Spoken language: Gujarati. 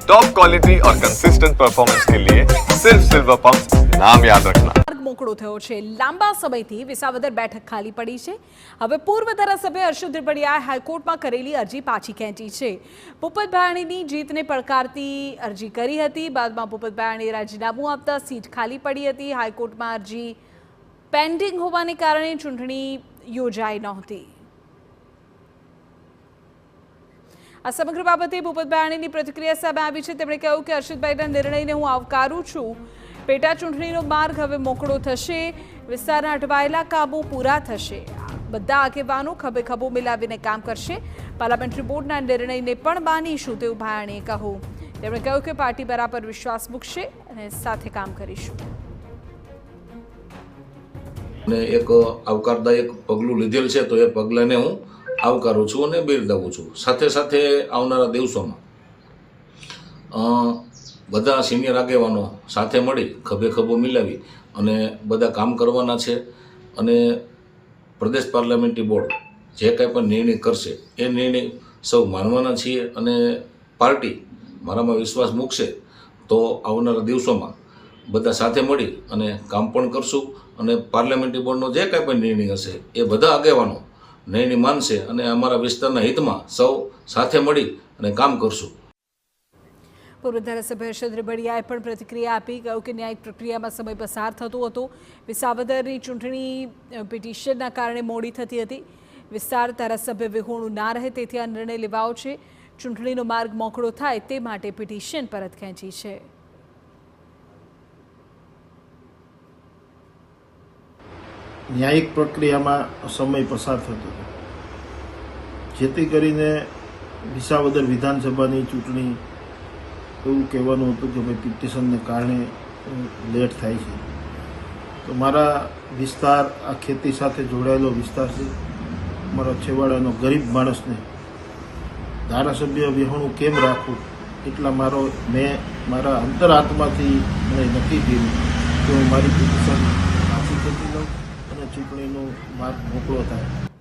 टॉप क्वालिटी और कंसिस्टेंट परफॉर्मेंस के लिए सिर्फ सिल्वर पंप नाम याद रखना। મોકળો થયો છે। લાંબા સમયથી વિસાવદર બેઠક ખાલી પડી છે। હવે પૂર્વ ધારાસભ્ય હર્ષદ ત્રિપડિયાએ હાઈકોર્ટમાં કરેલી અરજી પાછી ખેંચી છે। ભૂપત ભાયાણીની જીતને પડકારતી અરજી કરી હતી। બાદમાં ભૂપત ભાયાણીએ રાજીનામું આપતા સીટ ખાલી પડી હતી। હાઈકોર્ટમાં અરજી પેન્ડિંગ હોવાને કારણે ચૂંટણી યોજાઈ નહોતી। આ સમગ્ર બાબતે ભૂપત ભાયાણીની પ્રતિક્રિયા સામે આવી છે। તેમણે કહ્યું કે હર્ષદભાઈના નિર્ણયને હું આવકારું છું। પેટા ચૂંટણીનો માર્ગ હવે મોકળો થશે। વિસ્તારના અટવાયેલા કામો પૂરા થશે। બધા આગેવાનો ખભે ખભો મિલાવીને કામ કરશે। પાર્લામેન્ટરી બોર્ડના નિર્ણયને પણ માનીશું તેવું ભાયાણીએ કહ્યું। તેમણે કહ્યું કે પાર્ટી બરાબર વિશ્વાસ મૂકશે અને સાથે કામ કરીશું। અને એક આવકારદાયક પગલું લીધેલ છે તો એ પગલાને હું આવકારું છું અને બિરદાવું છું। સાથે સાથે આવનારા દિવસોમાં બધા સિનિયર આગેવાનો સાથે મળી ખભે ખભો મિલાવી અને બધા કામ કરવાના છે। અને પ્રદેશ પાર્લામેન્ટરી બોર્ડ જે કાંઈ પણ નિર્ણય કરશે એ નિર્ણય સૌ માનવાના છીએ। અને પાર્ટી મારામાં વિશ્વાસ મૂકશે તો આવનારા દિવસોમાં બધા સાથે મળી અને કામ પણ કરશું। અને પાર્લામેન્ટરી બોર્ડનો જે કાંઈ પણ નિર્ણય હશે એ બધા આગેવાનો નિર્ણય માનશે અને અમારા વિસ્તારના હિતમાં સૌ સાથે મળી અને કામ કરશું। પૂર્વ ધારાસભ્ય હર્ષદ ત્રિપડિયાએ પણ પ્રતિક્રિયા આપી। કહ્યું કે ન્યાયિક પ્રક્રિયામાં સમય પસાર થતો હતો। વિસાવદરની ચૂંટણી પિટિશનના કારણે મોડી થતી હતી। વિસ્તાર ધારાસભ્ય વિહોણું ના રહે તેથી આ નિર્ણય લેવાયો છે। ચૂંટણીનો માર્ગ મોકળો થાય તે માટે પિટિશન પરત ખેંચી છે। ન્યાયિક પ્રક્રિયામાં સમય પસાર થતો હતો જેથી કરીને વિસાવદર વિધાનસભાની ચૂંટણી એવું કહેવાનું હતું કે ભાઈ પિટિશનને કારણે લેટ થાય છે। તો મારા વિસ્તાર આ ખેતી સાથે જોડાયેલો વિસ્તાર છે। મારા છેવાડાનો ગરીબ માણસને ધારાસભ્ય વિહોણું કેમ રાખવું એટલા મેં મારા અંતરાત્માથી મને નક્કી કર્યું કે હું મારી પિટિશન પાછી ખેંચી લઉં અને ચૂંટણીનો માર્ગ મોકળો થાય।